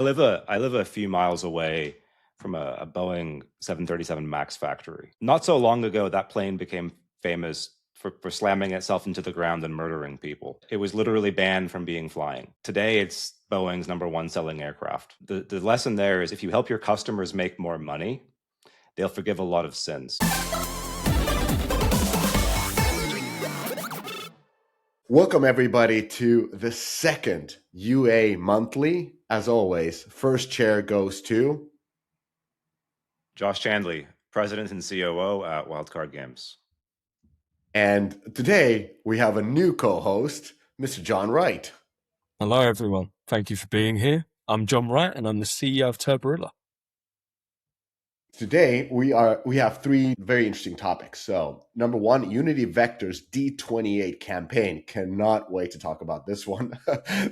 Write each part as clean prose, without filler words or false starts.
I live a few miles away from a Boeing 737 MAX factory. Not so long ago, that plane became famous for slamming itself into the ground and murdering people. It was literally banned from being flying. Today, it's Boeing's number one selling aircraft. The lesson there is if you help your customers make more money, they'll forgive a lot of sins. Welcome everybody to the second UA Monthly. As always, first chair goes to Josh Chandley, President and COO at Wildcard Games. And today we have a new co-host, Mr. John Wright. Hello everyone, thank you for being here. I'm John Wright and I'm the CEO of Turborilla. Today we have three very interesting topics. So number one, Unity Vector's D28 campaign. Cannot wait to talk about this one.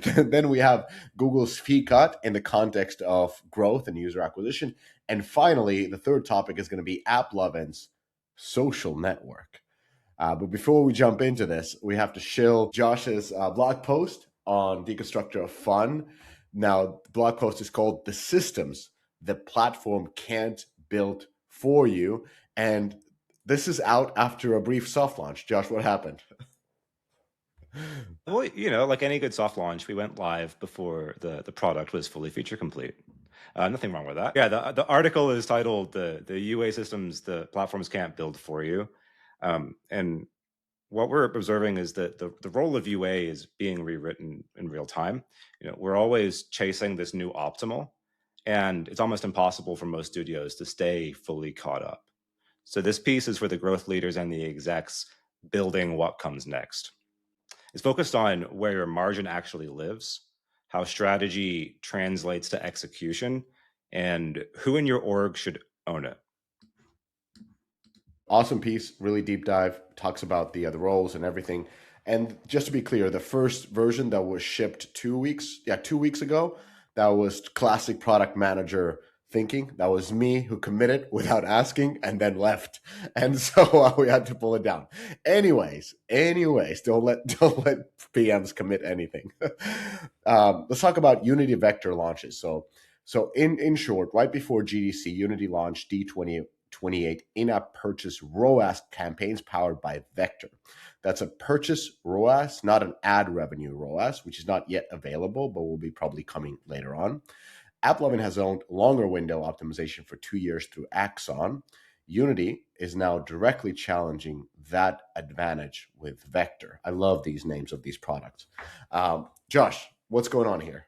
Then we have Google's fee cut in the context of growth and user acquisition. And finally, the third topic is going to be AppLovin's social network. But before we jump into this, we have to shill Josh's blog post on Deconstructor of Fun. Now, the blog post is called The Systems the Platform Can't Build for You. And this is out after a brief soft launch. Josh, what happened? Well, like any good soft launch, we went live before the product was fully feature complete. Nothing wrong with that. Yeah, the article is titled the UA Systems the Platforms Can't Build for You. And what we're observing is that the role of UA is being rewritten in real time. We're always chasing this new optimal, and it's almost impossible for most studios to stay fully caught up. So this piece is for the growth leaders and the execs building what comes next. It's focused on where your margin actually lives, how strategy translates to execution, and who in your org should own it. Awesome piece, really deep dive, talks about the roles and everything. And just to be clear, the first version that was shipped 2 weeks ago, that was classic product manager thinking. That was me who committed without asking and then left. And so we had to pull it down. Anyways, don't let PMs commit anything. Let's talk about Unity Vector launches. So in short, right before GDC, Unity launched D28 in-app purchase ROAS campaigns powered by Vector. That's a purchase ROAS, not an ad revenue ROAS, which is not yet available, but will be probably coming later on. AppLovin has owned longer window optimization for 2 years through Axon. Unity is now directly challenging that advantage with Vector. I love these names of these products. Josh, what's going on here?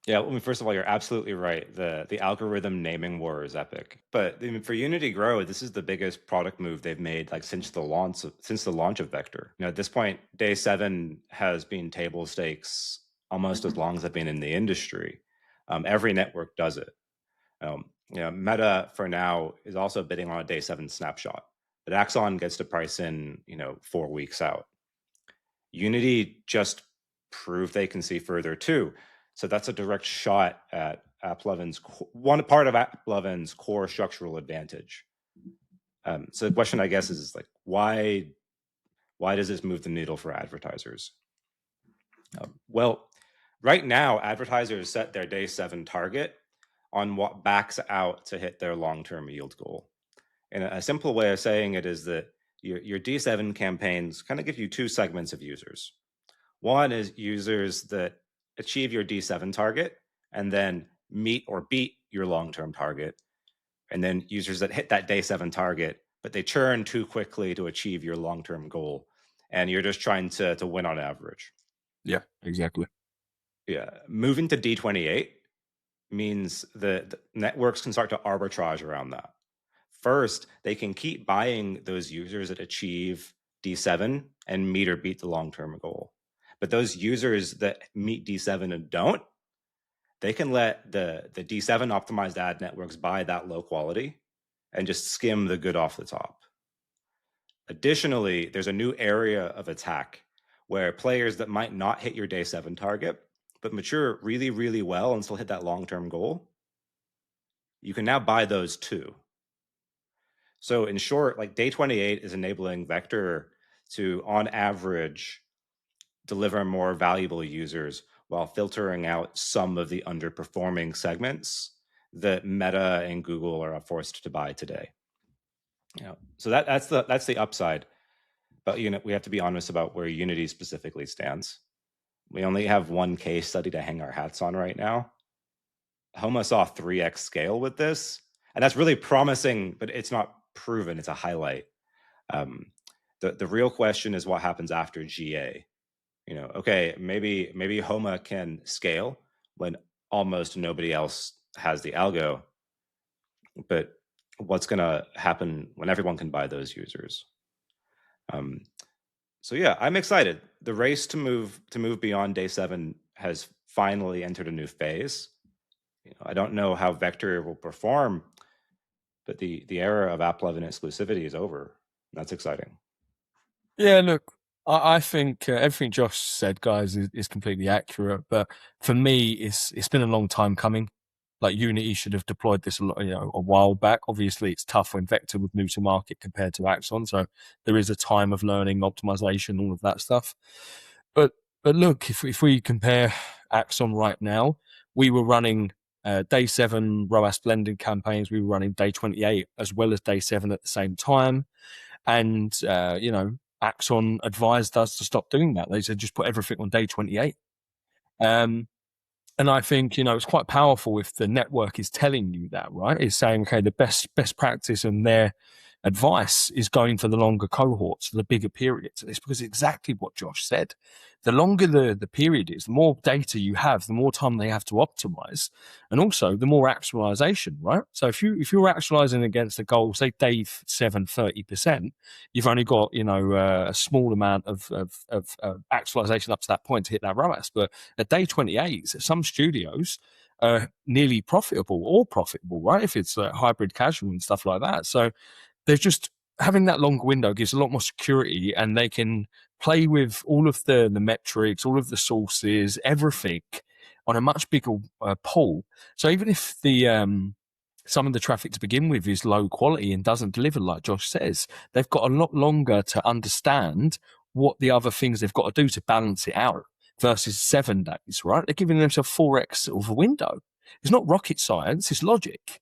Yeah, well, first of all, you're absolutely right. The algorithm naming war is epic. But for Unity Grow, this is the biggest product move they've made since the launch of Vector. At this point, day 7 has been table stakes almost as long as I've been in the industry. Every network does it. Meta for now is also bidding on a day 7 snapshot, but Axon gets to price in 4 weeks out. Unity just proved they can see further too. So that's a direct shot at AppLovin's one part of AppLovin's core structural advantage. So the question, I guess, is why does this move the needle for advertisers? Well, right now, advertisers set their day 7 target on what backs out to hit their long-term yield goal. And a simple way of saying it is that your D7 campaigns kind of give you 2 segments of users. One is users that achieve your D7 target and then meet or beat your long-term target. And then users that hit that day 7 target, but they churn too quickly to achieve your long-term goal. And you're just trying to win on average. Yeah, exactly. Yeah. Moving to D28 means the networks can start to arbitrage around that. First, they can keep buying those users that achieve D7 and meet or beat the long-term goal. But those users that meet D7 and don't, they can let the D7 optimized ad networks buy that low quality and just skim the good off the top. Additionally, there's a new area of attack where players that might not hit your day 7 target, but mature really, really well and still hit that long-term goal, you can now buy those too. So in short, day 28 is enabling Vector to, on average, deliver more valuable users while filtering out some of the underperforming segments that Meta and Google are forced to buy today. So that's the upside. But we have to be honest about where Unity specifically stands. We only have one case study to hang our hats on right now. Homa saw 3x scale with this, and that's really promising, but it's not proven. It's a highlight. The real question is what happens after GA. Okay, maybe Homa can scale when almost nobody else has the algo, but what's going to happen when everyone can buy those users? So yeah, I'm excited. The race to move beyond day 7 has finally entered a new phase. I don't know how Vector will perform, but the era of AppLovin exclusivity is over. That's exciting. Yeah, look, I think everything Josh said, guys, is completely accurate. But for me, it's been a long time coming. Like Unity should have deployed this a while back. Obviously, it's tough when Vector was new to market compared to Axon, so there is a time of learning, optimization, all of that stuff. But look, if we compare Axon right now, we were running day 7 ROAS blended campaigns. We were running day 28 as well as day 7 at the same time, and Axon advised us to stop doing that. They said just put everything on day 28. And I think, it's quite powerful if the network is telling you that, right? It's saying, okay, the best practice and their advice is going for the longer cohorts, the bigger periods. It's because exactly what Josh said. The longer the period is, the more data you have, the more time they have to optimize, and also the more actualization, right? So if you're actualizing against a goal, say day 7, 30%, you've only got a small amount of actualization up to that point to hit that ROAS. But at day 28, some studios are nearly profitable, right? If it's hybrid casual and stuff like that. So there's just having that long window gives a lot more security, and they can play with all of the metrics, all of the sources, everything on a much bigger pool. So even if the some of the traffic to begin with is low quality and doesn't deliver, like Josh says, they've got a lot longer to understand what the other things they've got to do to balance it out versus 7 days, right? They're giving themselves 4x sort of a window. It's not rocket science, it's logic.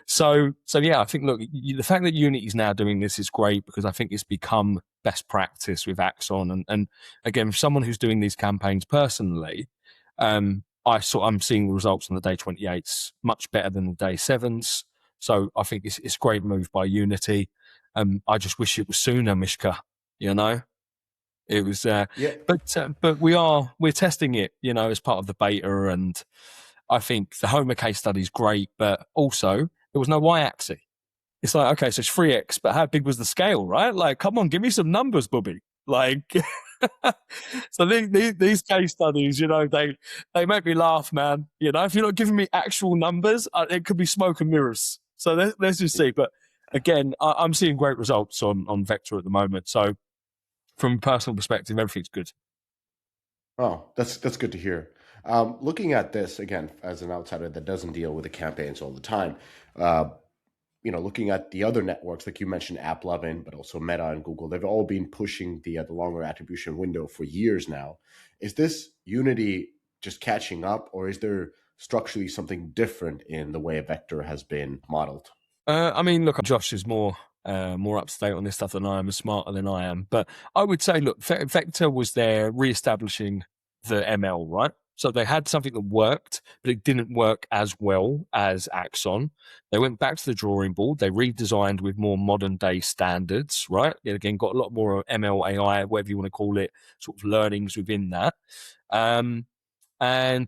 So yeah, I think, look, the fact that Unity is now doing this is great because I think it's become best practice with Axon. And again, for someone who's doing these campaigns personally, I'm seeing the results on the day 28s much better than the day 7s. So I think it's a great move by Unity. I just wish it was sooner, Mishka. It was, Yeah. but we're testing it, as part of the beta, and I think the Homer case study is great, but also there was no y-axis. It's like, okay, so it's 3x, but how big was the scale, right? Like, come on, give me some numbers, Bobby. Like, so these case studies, they make me laugh, man. If you're not giving me actual numbers, it could be smoke and mirrors. So let's just see. But again, I'm seeing great results on Vector at the moment. So from a personal perspective, everything's good. Oh, that's good to hear. Looking at this again as an outsider that doesn't deal with the campaigns all the time, looking at the other networks, like you mentioned, AppLovin, but also Meta and Google, they've all been pushing the longer attribution window for years now. Is this Unity just catching up, or is there structurally something different in the way Vector has been modeled? Look, Josh is more up to date on this stuff than I am, and smarter than I am. But I would say, look, Vector was there re-establishing the ML, right? So they had something that worked, but it didn't work as well as Axon. They went back to the drawing board. They redesigned with more modern day standards, right? It again got a lot more ML, AI, whatever you want to call it, sort of learnings within that. And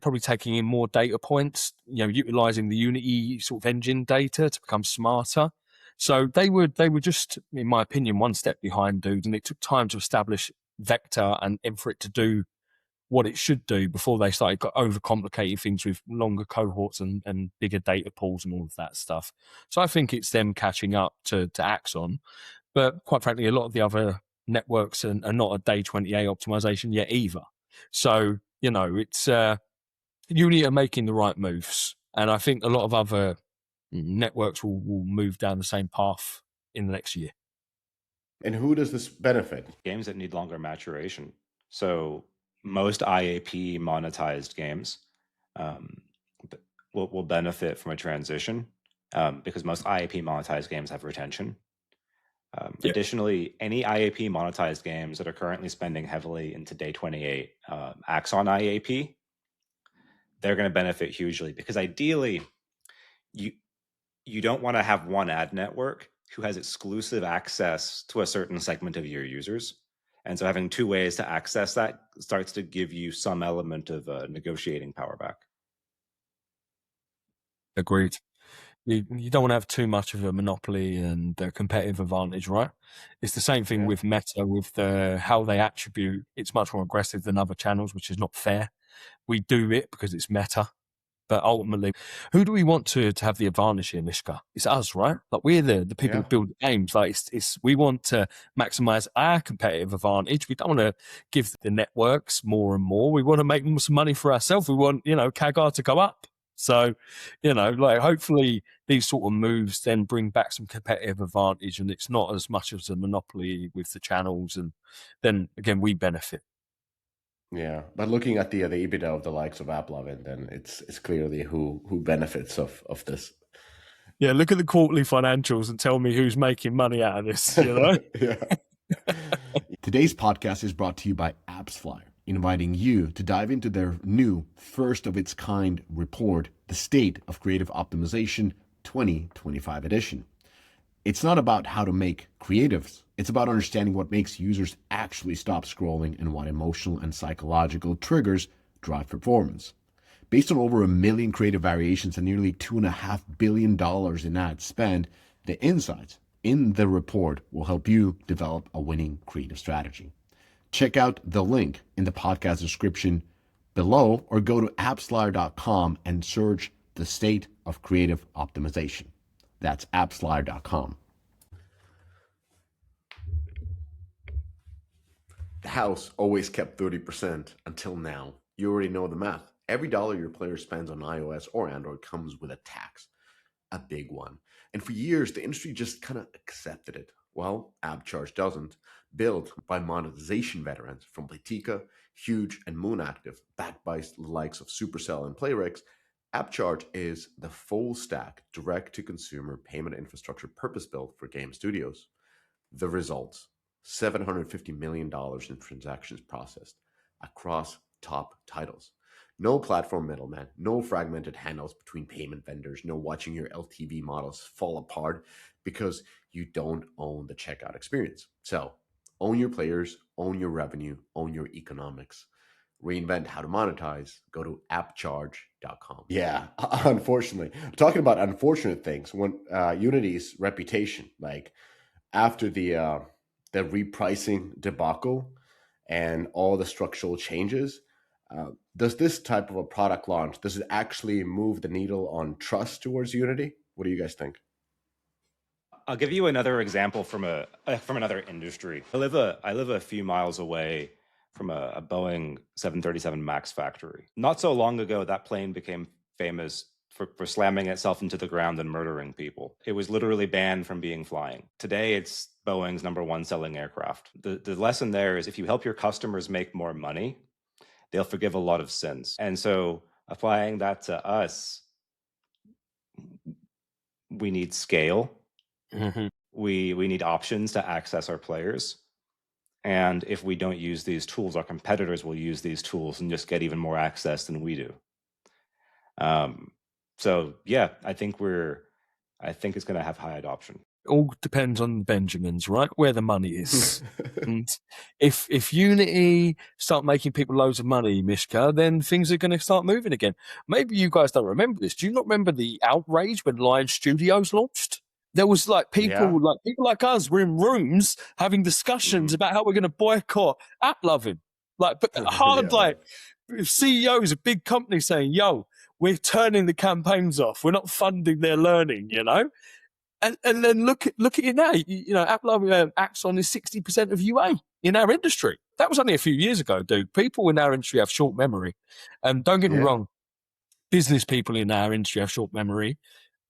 probably taking in more data points, utilizing the Unity sort of engine data to become smarter. So they were just, in my opinion, one step behind dudes, and it took time to establish Vector and for it to do what it should do before they started overcomplicating things with longer cohorts and bigger data pools and all of that stuff. So I think it's them catching up to Axon. But quite frankly, a lot of the other networks are not a day 28 optimization yet either. So, it's Unity are making the right moves. And I think a lot of other networks will move down the same path in the next year. And who does this benefit? Games that need longer maturation. So most IAP monetized games um, will benefit from a transition because most IAP monetized games have retention. Yeah, Additionally, any IAP monetized games that are currently spending heavily into day 28 Axon IAP, they're going to benefit hugely because ideally, you you don't want to have one ad network who has exclusive access to a certain segment of your users. And so having two ways to access that starts to give you some element of negotiating power back. agreed. You don't want to have too much of a monopoly and a competitive advantage, right? It's the same thing Yeah. with Meta, with how they attribute. It's much more aggressive than other channels, which is not fair. We do it because it's Meta. But ultimately, who do we want to have the advantage here, Mishka? It's us, right? Like we're the people Yeah. who build the games. Like it's we want to maximize our competitive advantage. We don't want to give the networks more and more. We want to make some money for ourselves. We want, CAGR to go up. So, like hopefully these sort of moves then bring back some competitive advantage, and it's not as much as a monopoly with the channels, and then again we benefit. Yeah, but looking at the EBITDA of the likes of AppLovin, then it's clearly who benefits of this. Yeah, look at the quarterly financials and tell me who's making money out of this, you know? Yeah. Today's podcast is brought to you by AppsFlyer, inviting you to dive into their new first of its kind report, The State of Creative Optimization 2025 edition. It's not about how to make creatives. It's about understanding what makes users actually stop scrolling and what emotional and psychological triggers drive performance. Based on over 1 million creative variations and nearly $2.5 billion in ad spend, the insights in the report will help you develop a winning creative strategy. Check out the link in the podcast description below or go to appsflyer.com and search the state of creative optimization. That's appsflyer.com. The house always kept 30% until now. You already know the math. Every dollar your player spends on iOS or Android comes with a tax, a big one. And for years, the industry just kind of accepted it. Well, Appcharge doesn't. Built by monetization veterans from Playtika, Huge, and Moonactive, backed by the likes of Supercell and Playrix, Appcharge is the full stack, direct to consumer payment infrastructure purpose built for game studios. The results $750 million in transactions processed across top titles. No platform middleman, no fragmented handouts between payment vendors, no watching your LTV models fall apart because you don't own the checkout experience. So, own your players, own your revenue, own your economics. Reinvent how to monetize. Go to appcharge.com. Yeah, unfortunately. Talking about unfortunate things, when Unity's reputation, like after the repricing debacle and all the structural changes, does this type of a product launch, does it actually move the needle on trust towards Unity? What do you guys think? I'll give you another example from another industry. I live a few miles away from a Boeing 737 Max factory. Not so long ago, that plane became famous for slamming itself into the ground and murdering people. It was literally banned from being flying. Today, it's Boeing's #1 selling aircraft. The lesson there is if you help your customers make more money, they'll forgive a lot of sins. And so applying that to us, we need scale. Mm-hmm. We need options to access our players. And if we don't use these tools, our competitors will use these tools and just get even more access than we do. So yeah, I think it's going to have high adoption. It all depends on the Benjamins, right? Where the money is. And if Unity start making people loads of money, Mishka, then things are going to start moving again. Maybe you guys don't remember this. Do you not remember the outrage when Lion Studios launched? There was Yeah. people like us were in rooms having discussions about how we're going to boycott AppLovin. But hard, CEOs of big companies saying, "Yo, we're turning the campaigns off. We're not funding their learning," you know. And then look at it now. AppLovin Axon is 60% of UA in our industry. That was only a few years ago, dude. People in our industry have short memory. And don't get me Yeah. wrong, business people in our industry have short memory.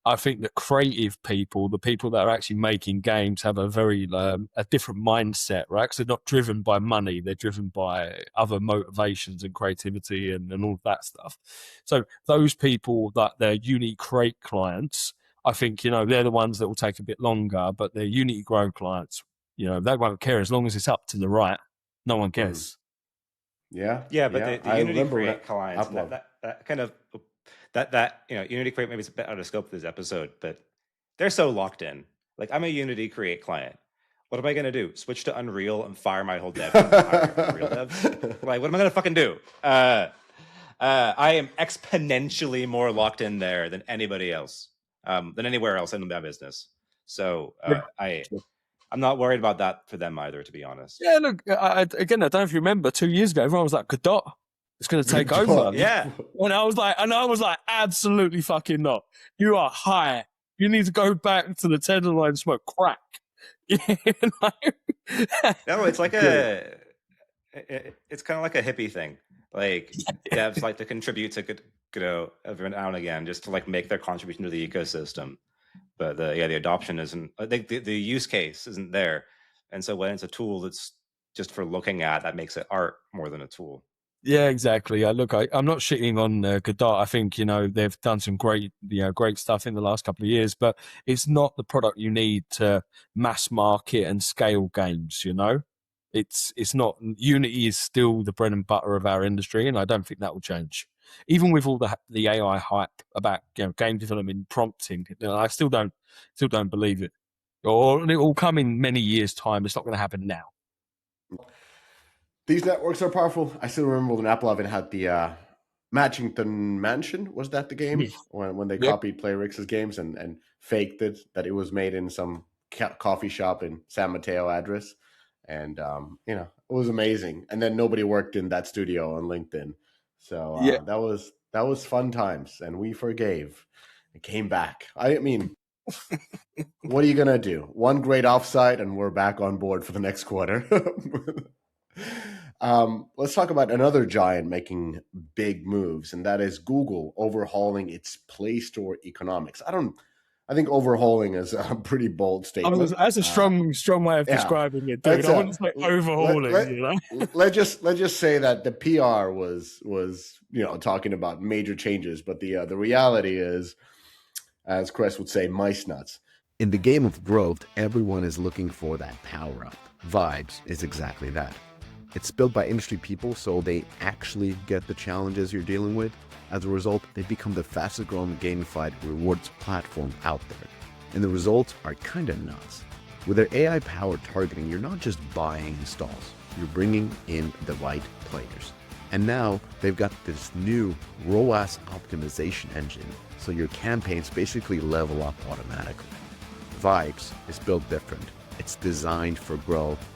I think that creative people, the people that are actually making games, have a very a different mindset, right? Because they're not driven by money; they're driven by other motivations and creativity and all of that stuff. So those people that they're Unity Create clients, I think they're the ones that will take a bit longer, but they're Unity Grow clients. They won't care as long as it's up to the right. No one Mm. cares. Yeah, Yeah, but yeah. the I Unity remember when Create clients and Upload. that kind of that Unity Create, maybe it's a bit out of scope for this episode, but they're so locked in. Like, I'm a Unity Create client. What am I gonna do? Switch to Unreal and fire my whole dev team and hire Unreal devs? Like, what am I gonna fucking do? I am exponentially more locked in there than anybody else, than anywhere else in my business. So I'm not worried about that for them either, to be honest. Yeah, look, again, I don't know if you remember 2 years ago, everyone was like, Godot, it's going to Good take over. dog. Yeah. And I was like, absolutely fucking not. You are high. You need to go back to the Tenderloin and smoke crack. No, it's like Good. it's kind of like a hippie thing. Like, devs like to contribute to Godot every now and again, just to like make their contribution to the ecosystem. But the adoption isn't. I think the use case isn't there, and so when it's a tool that's just for looking at, that makes it art more than a tool. Yeah, exactly. Look, I'm not shitting on Godot. I think they've done some great stuff in the last couple of years, but it's not the product you need to mass market and scale games. It's not. Unity is still the bread and butter of our industry, and I don't think that will change. Even with all the AI hype about game development prompting, I still don't believe it. Or it will come in many years' time. It's not going to happen now. These networks are powerful. I still remember when AppLovin had the Matchington Mansion. Was that the game when they Yep. copied Playrix's games and faked it that it was made in some coffee shop in San Mateo address, and it was amazing. And then nobody worked in that studio on LinkedIn, so Yeah. that was fun times, and we forgave. It came back. I mean, what are you gonna do? One great offsite, and we're back on board for the next quarter. Let's talk about another giant making big moves, and that is Google overhauling its Play Store economics. I think overhauling is a pretty bold statement. That's a strong way of Yeah, describing it, dude. that's I wouldn't say overhauling, let's just say that the PR was talking about major changes, but the reality is, as Chris would say, mice nuts. In the game of growth, everyone is looking for that power up. Vibes is exactly that. It's built by industry people, so they actually get the challenges you're dealing with. As a result, they become the fastest growing gamified rewards platform out there. And the results are kinda nuts. With their AI powered targeting, you're not just buying installs, you're bringing in the right players. And now they've got this new ROAS optimization engine, so your campaigns basically level up automatically. Vibes is built different. It's designed for growth.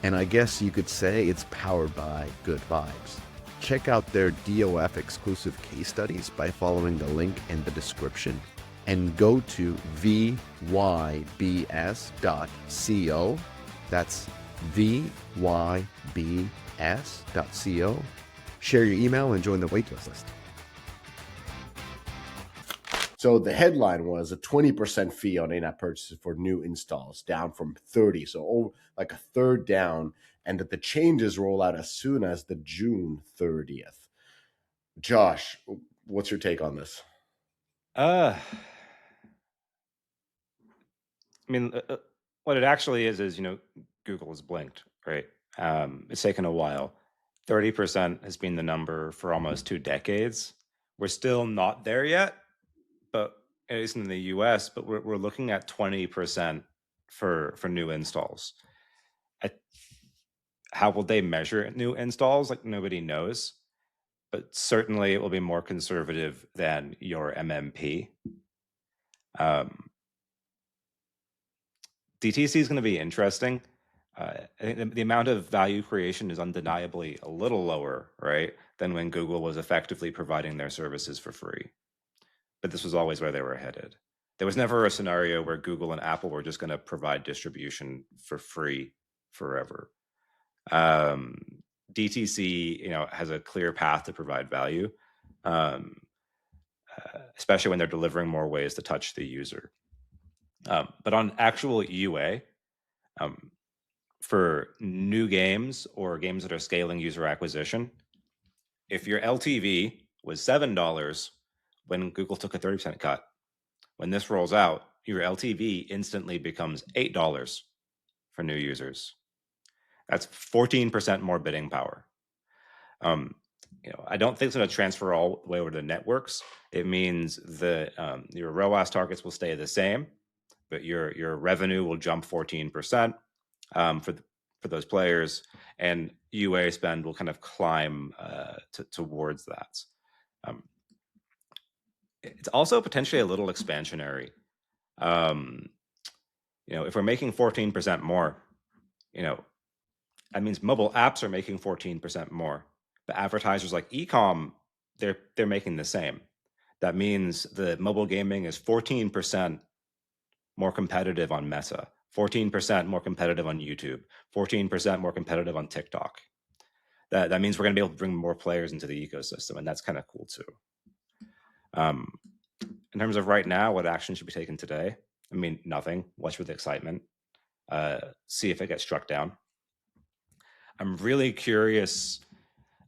And I guess you could say it's powered by good vibes. Check out their DOF exclusive case studies by following the link in the description. And go to vybs.co. That's vybs.co. Share your email and join the waitlist list. So the headline was a 20% fee on in-app purchases for new installs, down from 30, so like a third down, and that the changes roll out as soon as the June 30th. Josh, what's your take on this? I mean, what it actually is Google has blinked, right? It's taken a while. 30% has been the number for almost 2 decades. We're still not there yet, but at least in the US, but we're looking at 20% for new installs. How will they measure new installs? Like, nobody knows, but certainly it will be more conservative than your MMP. DTC is going to be interesting. I think the amount of value creation is undeniably a little lower, right, than when Google was effectively providing their services for free. But this was always where they were headed. There was never a scenario where Google and Apple were just going to provide distribution for free forever. DTC, has a clear path to provide value. especially when they're delivering more ways to touch the user. But on actual UA, for new games or games that are scaling user acquisition, if your LTV was $7 when Google took a 30% cut, when this rolls out, your LTV instantly becomes $8 for new users. That's 14% more bidding power. I don't think it's going to transfer all the way over to networks. It means that your ROAS targets will stay the same, but your revenue will jump 14% for those players, and UA spend will kind of climb towards that. It's also potentially a little expansionary. If we're making 14% more, that means mobile apps are making 14% more, but advertisers like ecom, they're making the same. That means the mobile gaming is 14% more competitive on Meta, 14% more competitive on YouTube, 14% more competitive on TikTok. That means we're going to be able to bring more players into the ecosystem, and that's kind of cool too. In terms of right now, what action should be taken today? I mean, nothing. Watch for the excitement. See if it gets struck down. I'm really curious,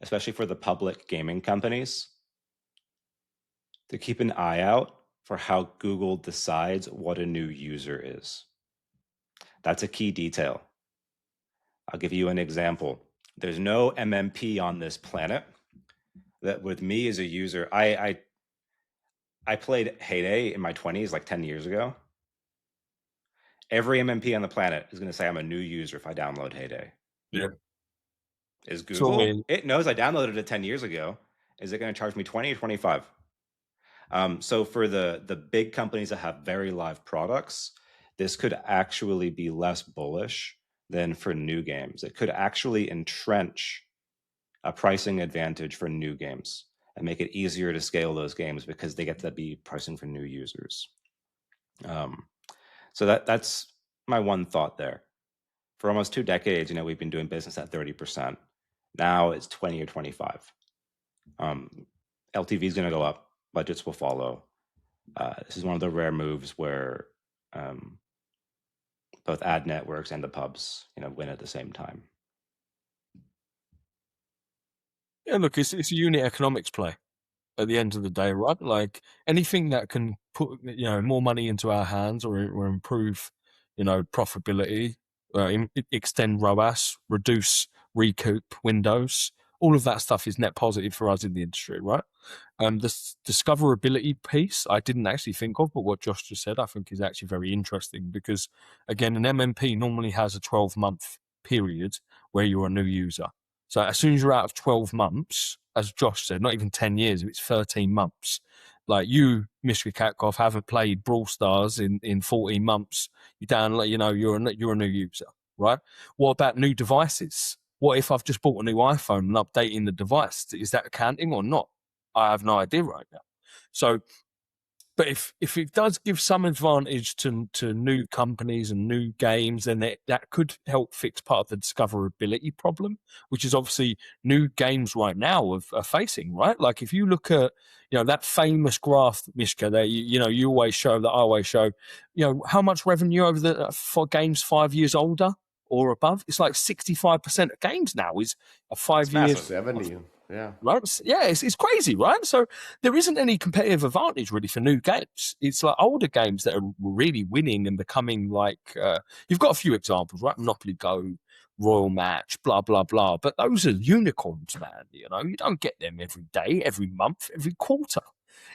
especially for the public gaming companies, to keep an eye out for how Google decides what a new user is. That's a key detail. I'll give you an example. There's no MMP on this planet that with me as a user, I played Heyday in my 20s, like 10 years ago. Every MMP on the planet is going to say I'm a new user if I download Heyday. Yeah. Is Google? It knows I downloaded it 10 years ago. Is it going to charge me 20 or 25? So for the big companies that have very live products, this could actually be less bullish than for new games. It could actually entrench a pricing advantage for new games and make it easier to scale those games because they get to be pricing for new users. So that's my one thought there. For almost 2 decades, we've been doing business at 30%. Now it's 20 or 25. LTV is going to go up. Budgets will follow. This is one of the rare moves where both ad networks and the pubs, win at the same time. Yeah, look, it's a unit economics play at the end of the day, right? Like anything that can put more money into our hands or improve profitability, extend ROAS, reduce recoup windows, all of that stuff is net positive for us in the industry, right? The discoverability piece I didn't actually think of, but what Josh just said I think is actually very interesting because again, an MMP normally has a 12-month period where you're a new user. So as soon as you're out of 12 months, as Josh said, not even 10 years, if it's 13 months, like you, Mr. Katkoff, haven't played Brawl Stars in 14 months, you download, you're a new user, right? What about new devices? What if I've just bought a new iPhone and updating the device? Is that counting or not? I have no idea right now. So, but if it does give some advantage to new companies and new games, then that could help fix part of the discoverability problem, which is obviously new games right now are facing, right? Like if you look at, that famous graph, Mishka, that you always show, that I always show, how much revenue over for games 5 years older or above. It's like 65% of games now is a 5 years. 70, yeah. Right? Yeah, it's crazy, right? So there isn't any competitive advantage really for new games. It's like older games that are really winning and becoming like, you've got a few examples, right? Monopoly Go, Royal Match, blah, blah, blah. But those are unicorns, man. You don't get them every day, every month, every quarter.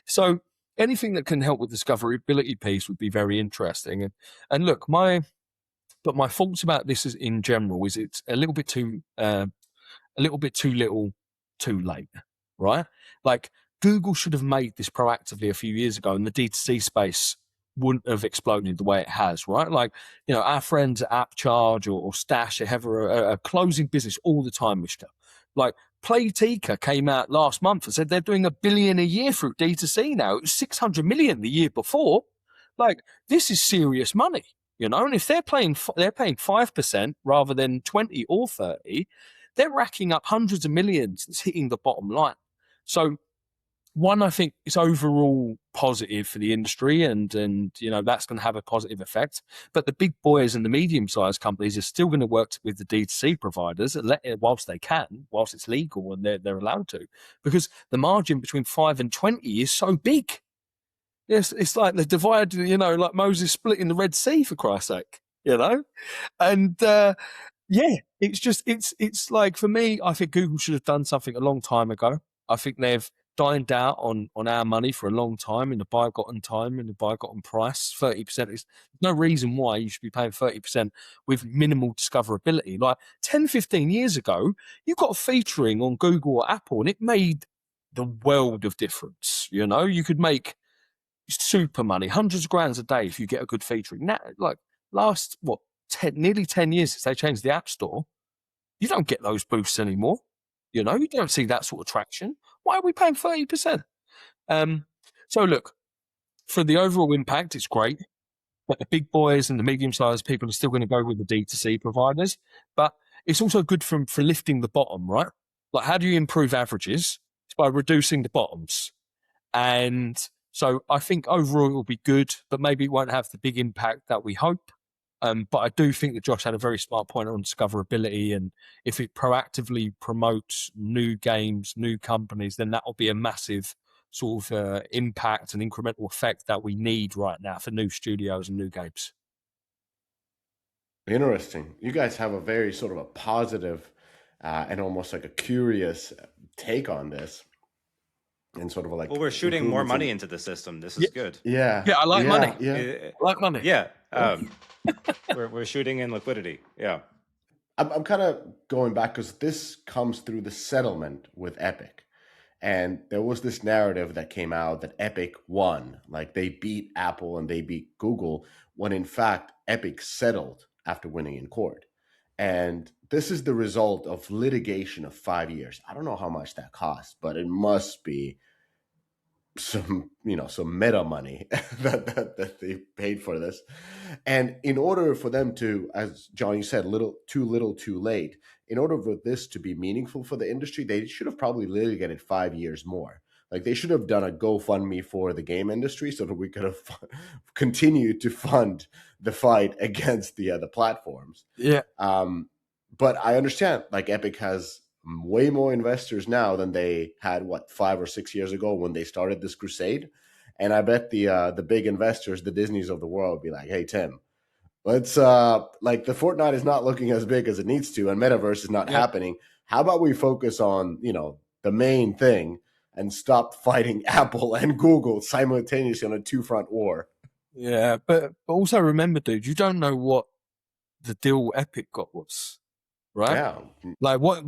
So anything that can help with the discoverability piece would be very interesting. And look, my thoughts about this is in general is it's a little bit too little too late, right? Like Google should have made this proactively a few years ago and the D2C space wouldn't have exploded the way it has, right? Like, our friends at Appcharge or Stash are closing business all the time, Mishka. Like Playtika came out last month and said they're doing $1 billion a year through D2C now. It was 600 million the year before. Like this is serious money, and if they're paying 5% rather than 20 or 30, they're racking up hundreds of millions that's hitting the bottom line. So one, I think it's overall positive for the industry, and that's going to have a positive effect. But the big boys and the medium-sized companies are still going to work with the D2C providers whilst they can, whilst it's legal and they're allowed to, because the margin between 5 and 20 is so big. Yes, it's like the divide, like Moses splitting the Red Sea, for Christ's sake, and yeah, it's like, for me, I think Google should have done something a long time ago. I think they've dined out on our money for a long time in the buy-gotten time, in the buy-gotten price. 30% is no reason why you should be paying 30% with minimal discoverability. Like 10, 15 years ago, you got featuring on Google or Apple, and it made the world of difference. You could make super money, hundreds of grands a day if you get a good featuring. Now, like last, nearly 10 years since they changed the App Store, you don't get those boosts anymore. You don't see that sort of traction. Why are we paying 30%? So look, for the overall impact, it's great. But the big boys and the medium-sized people are still going to go with the D2C providers. But it's also good for lifting the bottom, right? Like, how do you improve averages? It's by reducing the bottoms. And so I think overall it will be good, but maybe it won't have the big impact that we hope. But I do think that Josh had a very smart point on discoverability, and if it proactively promotes new games, new companies, then that will be a massive sort of impact and incremental effect that we need right now for new studios and new games. Interesting. You guys have a very sort of a positive and almost like a curious take on this. And sort of like, well, we're shooting more money into the system. This is good. Yeah. Yeah, I like money. Yeah. I like money. Yeah. We're shooting in liquidity. Yeah. I'm kind of going back because this comes through the settlement with Epic. And there was this narrative that came out that Epic won. Like they beat Apple and they beat Google, when in fact Epic settled after winning in court. And this is the result of litigation of 5 years. I don't know how much that cost, but it must be some meta money that they paid for this. And in order for them to, as Johnny said, little too late, in order for this to be meaningful for the industry, they should have probably litigated 5 years more. Like they should have done a GoFundMe for the game industry so that we could have continued to fund the fight against the platforms. Yeah. But I understand, like Epic has way more investors now than they had 5 or 6 years ago when they started this crusade. And I bet the big investors, the Disneys of the world, be like, hey Tim, let's like the Fortnite is not looking as big as it needs to, and Metaverse is not happening. How about we focus on the main thing and stop fighting Apple and Google simultaneously on a two-front war? Yeah, but also remember, dude, you don't know what the deal Epic got was. Right? Yeah. Like what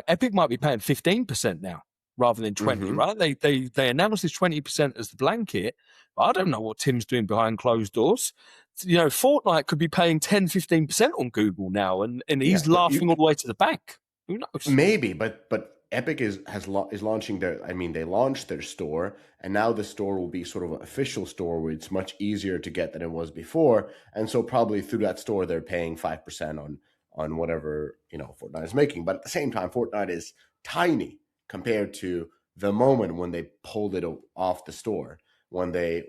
Epic might be paying 15% now rather than 20, right? They announced this 20% as the blanket, but I don't know what Tim's doing behind closed doors. Fortnite could be paying 10, 15% on Google now, and he's laughing all the way to the bank. Who knows? Maybe, but Epic is launching they launched their store, and now the store will be sort of an official store where it's much easier to get than it was before. And so probably through that store, they're paying 5% on whatever Fortnite is making. But at the same time, Fortnite is tiny compared to the moment when they pulled it off the store, when they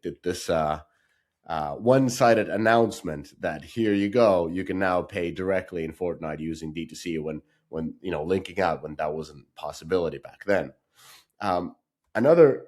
did this one-sided announcement that here you go, you can now pay directly in Fortnite using D2C when linking out, when that wasn't a possibility back then. Another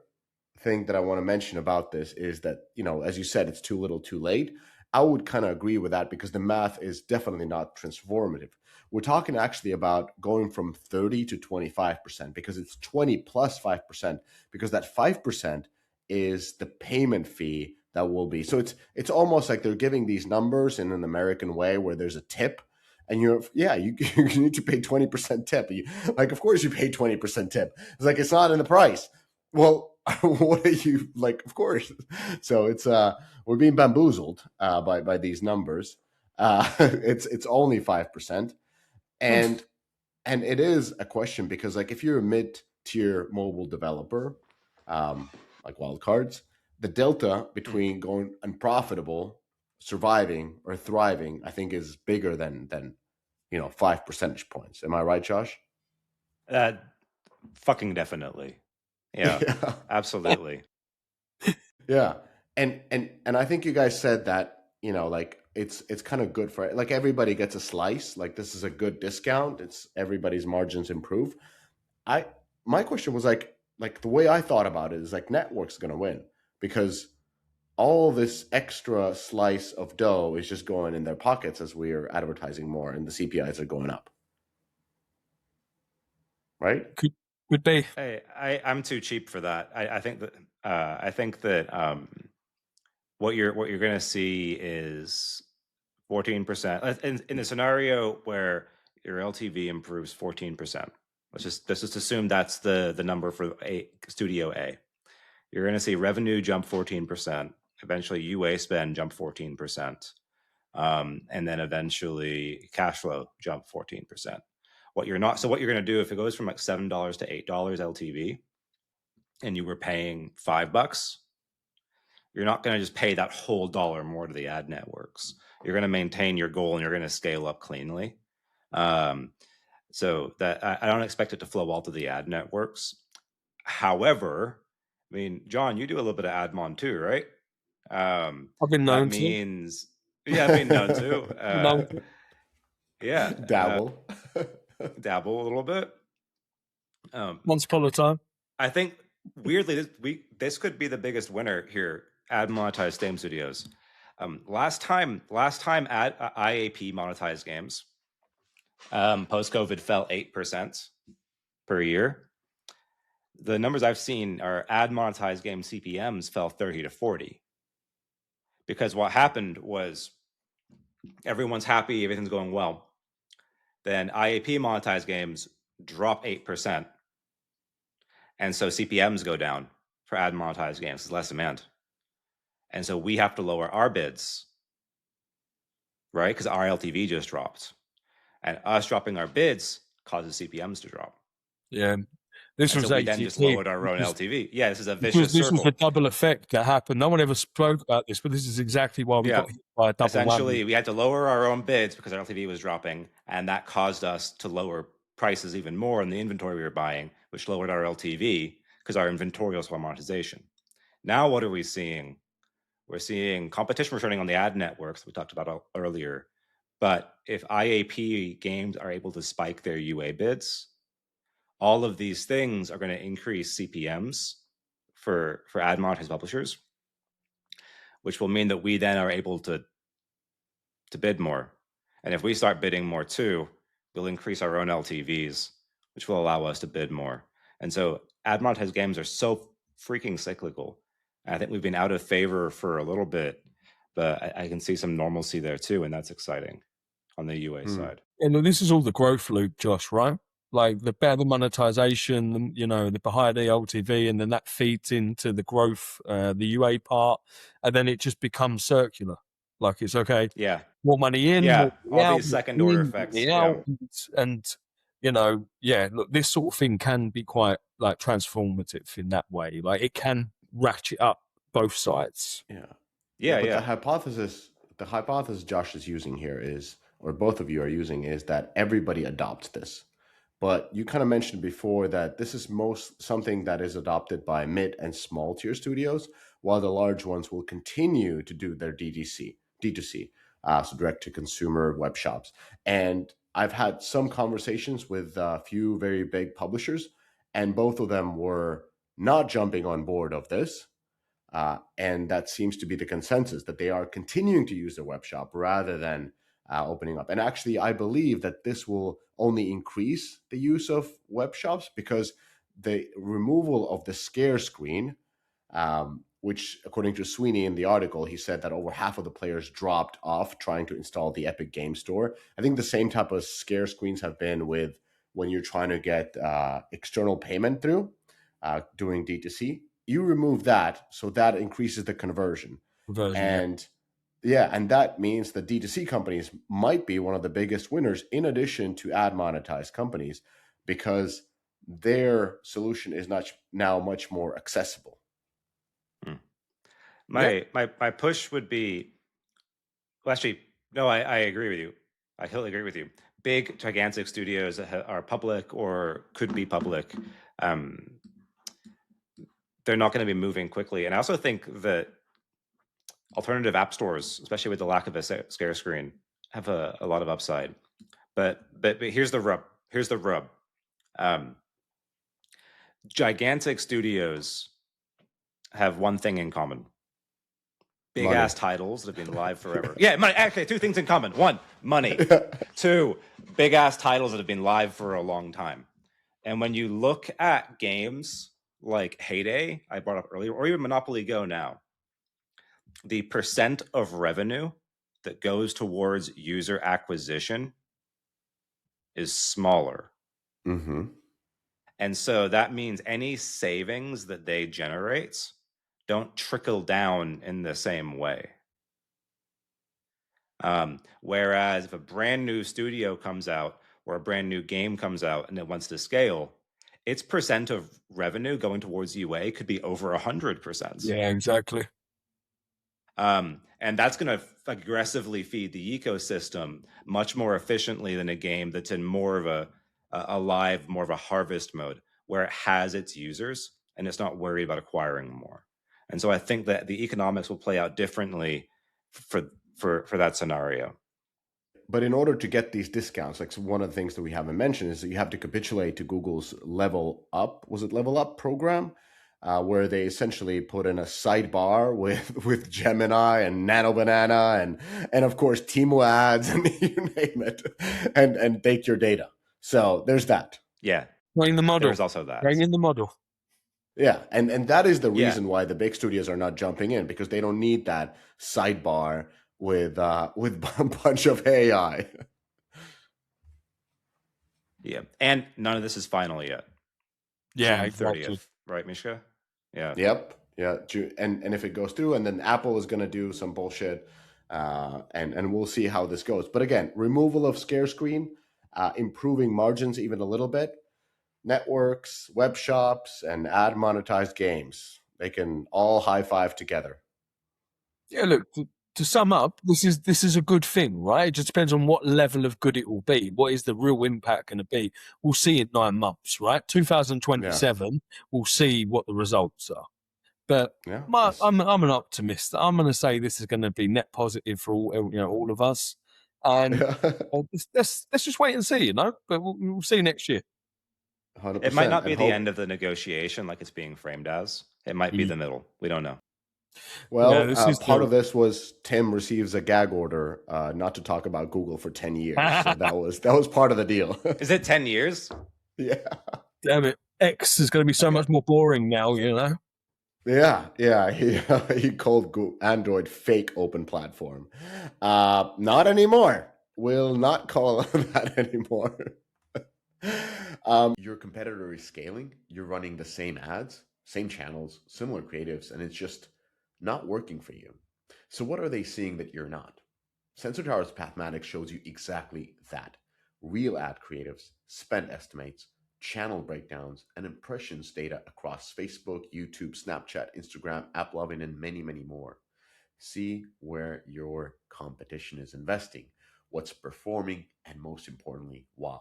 thing that I want to mention about this is that, as you said, it's too little too late. I would kind of agree with that because the math is definitely not transformative. We're talking actually about going from 30 to 25% because it's 20 plus 5%, because that 5% is the payment fee that will be. So it's almost like they're giving these numbers in an American way where there's a tip and you need to pay 20% tip. Of course you pay 20% tip. It's like, it's not in the price. Well, what are you like? Of course. So it's we're being bamboozled by these numbers. It's only 5%, and it is a question because if you're a mid-tier mobile developer, like Wildcards, the delta between going unprofitable, surviving, or thriving, I think, is bigger than 5 percentage points. Am I right, Josh? Fucking definitely. Yeah, Yeah. absolutely. Yeah. And I think you guys said that, like it's kind of good for like everybody gets a slice. Like this is a good discount. It's everybody's margins improve. I My question was like the way I thought about it is like network's going to win because all this extra slice of dough is just going in their pockets as we are advertising more and the CPIs are going up. Right? Could be. I'm too cheap for that. I think that what you're going to see is 14% in the scenario where your LTV improves 14%. Let's just assume that's the number for a studio A. You're going to see revenue jump 14%, eventually UA spend jump 14%, and then eventually cash flow jump 14%. What you're going to do if it goes from like $7 to $8 LTV, and you were paying $5, you're not going to just pay that whole dollar more to the ad networks. You're going to maintain your goal and you're going to scale up cleanly. Um, so that I don't expect it to flow all to the ad networks. However, I mean, John, you do a little bit of admon too, right? I've been That known to. means, yeah, I've been known to. Known to. Yeah, Dabble. dabble a little bit. Um, Once upon a time. I think weirdly, this could be the biggest winner here. Ad monetized game studios. Last time IAP monetized games, post COVID fell 8% per year. The numbers I've seen are ad monetized game CPMs fell 30 to 40. Because what happened was everyone's happy, everything's going well. Then IAP monetized games drop 8%. And so CPMs go down for ad monetized games. There's less demand. And so we have to lower our bids, right? Because our LTV just dropped. And us dropping our bids causes CPMs to drop. Yeah. This And so was we then 80 just here. lowered our own LTV. Yeah, this is a Because vicious this was the circle. double effect that happened. No one ever spoke about this, but this is exactly why we Yeah. got hit by a double Essentially, whammy. we had to lower our own bids because our LTV was dropping, and that caused us to lower prices even more in the inventory we were buying, which lowered our LTV because our inventory was for monetization. Now, what are we seeing? We're seeing competition returning on the ad networks we talked about earlier. But if IAP games are able to spike their UA bids, all of these things are going to increase CPMs for ad monetized publishers, which will mean that we then are able to bid more. And if we start bidding more too, we'll increase our own LTVs, which will allow us to bid more. And so ad monetized games are so freaking cyclical. I think we've been out of favor for a little bit, but I can see some normalcy there too, and that's exciting on the UA side. And this is all the growth loop, Josh, right? Like the better monetization, the higher the LTV, and then that feeds into the growth, the UA part, and then it just becomes circular. Like it's okay, Yeah. more money in, Yeah. more money All out, these more second money order in, effects. money Yeah. out, and yeah, look, this sort of thing can be quite like transformative in that way. Like it can ratchet up both sides. Yeah. Yeah, Yeah. but Yeah. the hypothesis Josh is using here is, or both of you are using, is that everybody adopts this. But you kind of mentioned before that this is most something that is adopted by mid and small tier studios, while the large ones will continue to do their D2C, so direct to consumer web shops. And I've had some conversations with a few very big publishers, and both of them were not jumping on board of this. And that seems to be the consensus that they are continuing to use their web shop rather than opening up. And actually, I believe that this will only increase the use of web shops because the removal of the scare screen, which according to Sweeney in the article, he said that over half of the players dropped off trying to install the Epic Game Store. I think the same type of scare screens have been with when you're trying to get external payment through doing D2C. You remove that, so that increases the conversion. Version, yeah. And yeah, and that means the D2C companies might be one of the biggest winners in addition to ad monetized companies because their solution is not now much more accessible. Hmm. My push would be, well, actually, no, I agree with you. I totally agree with you. Big, gigantic studios that are public or could be public, um, they're not going to be moving quickly. And I also think that alternative app stores, especially with the lack of a scare screen, have a lot of upside. But here's the rub. Here's the rub. Gigantic studios have one thing in common: big Money. ass titles that have been live forever. Yeah, money. Actually, two things in common: one, money; two, big ass titles that have been live for a long time. And when you look at games like Heyday, I brought up earlier, or even Monopoly Go now, the percent of revenue that goes towards user acquisition is smaller. Mm-hmm. And so that means any savings that they generate don't trickle down in the same way. Whereas if a brand new studio comes out or a brand new game comes out and it wants to scale, its percent of revenue going towards UA could be over 100%. Yeah, exactly. And that's going to aggressively feed the ecosystem much more efficiently than a game that's in more of a live, more of a harvest mode where it has its users and it's not worried about acquiring more. And so I think that the economics will play out differently for that scenario. But in order to get these discounts, like one of the things that we haven't mentioned is that you have to capitulate to Google's Level Up. Was it Level Up program? Where they essentially put in a sidebar with Gemini and Nano Banana and of course Timo ads and you name it, and take your data. So there's that. Yeah. Playing the model. There's also that. Playing in the model. Yeah, and that is the reason why the big studios are not jumping in, because they don't need that sidebar with a bunch of AI. Yeah, and none of this is final yet. Yeah, June 30th, exactly. right, Mishka? Yeah. Yep. Yeah. And if it goes through, and then Apple is going to do some bullshit, and we'll see how this goes. But again, removal of scare screen, improving margins even a little bit. Networks, web shops, and ad monetized games, they can all high five together. Yeah, look, to sum up, this is a good thing, right? It just depends on what level of good it will be. What is the real impact going to be? We'll see in 9 months, right? 2027, we'll see what the results are. But Yeah. I'm an optimist. I'm going to say this is going to be net positive for all of us. And let's just wait and see, But we'll see next year. 100%. It might not be the end of the negotiation like it's being framed as. It might be the middle. We don't know. Well, part of this was Tim receives a gag order not to talk about Google for 10 years. So that was part of the deal. Is it 10 years? Yeah. Damn it. X is going to be so much more boring now, Yeah. He called Google Android fake open platform. Not anymore. Will not call that anymore. Your competitor is scaling. You're running the same ads, same channels, similar creatives, and it's just not working for you. So what are they seeing that you're not? Sensor Tower's Pathmatics shows you exactly that. Real ad creatives, spend estimates, channel breakdowns, and impressions data across Facebook, YouTube, Snapchat, Instagram, AppLovin, and many, many more. See where your competition is investing, what's performing, and most importantly, why.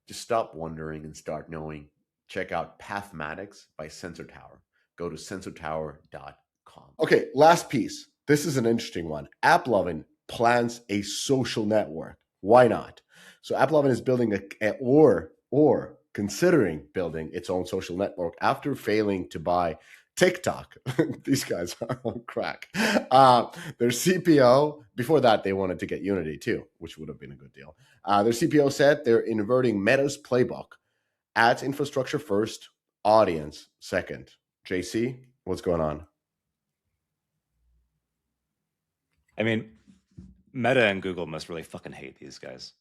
Just stop wondering and start knowing. Check out Pathmatics by Sensor Tower. Go to sensortower.com. Okay, last piece. This is an interesting one. AppLovin plans a social network. Why not? So AppLovin is building or considering building its own social network after failing to buy TikTok. These guys are on crack. Their CPO, before that, they wanted to get Unity too, which would have been a good deal. Their CPO said they're inverting Meta's playbook. Ads infrastructure first, audience second. JC, what's going on? I mean, Meta and Google must really fucking hate these guys.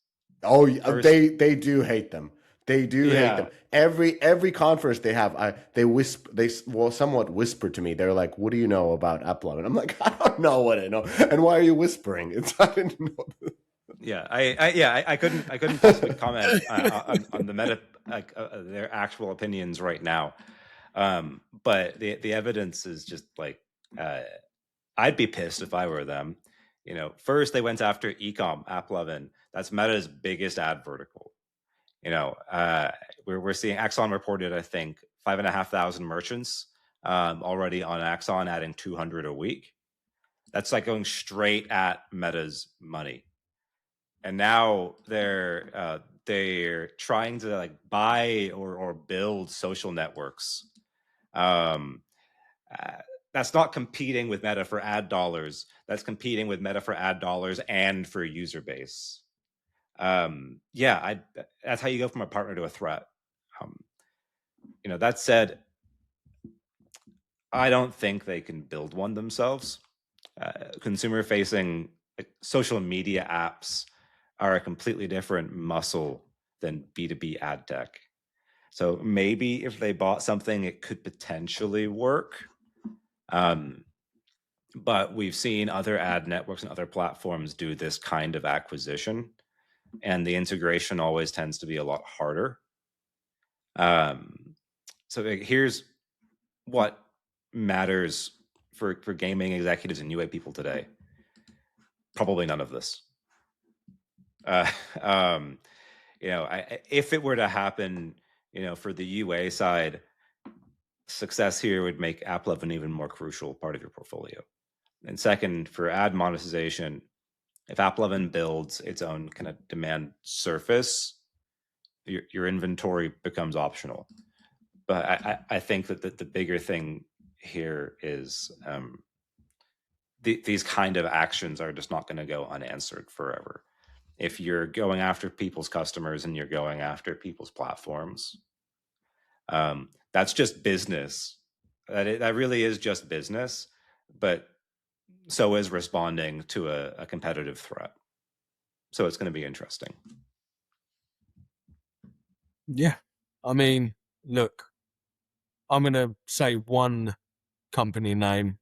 Oh, they do hate them. They do hate them. Every conference they have, they somewhat whisper to me. They're like, "What do you know about AppLovin?" I'm like, "I don't know what I know." And why are you whispering? I didn't know. Yeah, I couldn't possibly comment on the Meta their actual opinions right now. But the evidence is just like I'd be pissed if I were them. First they went after ecom AppLovin. That's Meta's biggest ad vertical. We're seeing Axon reported, I think, 5,500 merchants already on Axon, adding 200 a week. That's like going straight at Meta's money. And now they're trying to like buy or build social networks. Um, that's not competing with Meta for ad dollars. That's competing with Meta for ad dollars and for user base. That's how you go from a partner to a threat. That said, I don't think they can build one themselves. Consumer-facing social media apps are a completely different muscle than B2B ad tech. So maybe if they bought something, it could potentially work. But we've seen other ad networks and other platforms do this kind of acquisition, and the integration always tends to be a lot harder. So here's what matters for gaming executives and UA people today. Probably none of this. If it were to happen, for the UA side, success here would make AppLovin an even more crucial part of your portfolio. And second, for ad monetization, if AppLovin builds its own kind of demand surface, your inventory becomes optional. But I think that the bigger thing here is these kind of actions are just not going to go unanswered forever. If you're going after people's customers and you're going after people's platforms, that's just business. That really is just business, but so is responding to a competitive threat. So it's going to be interesting. Yeah. I mean, look, I'm going to say one company name,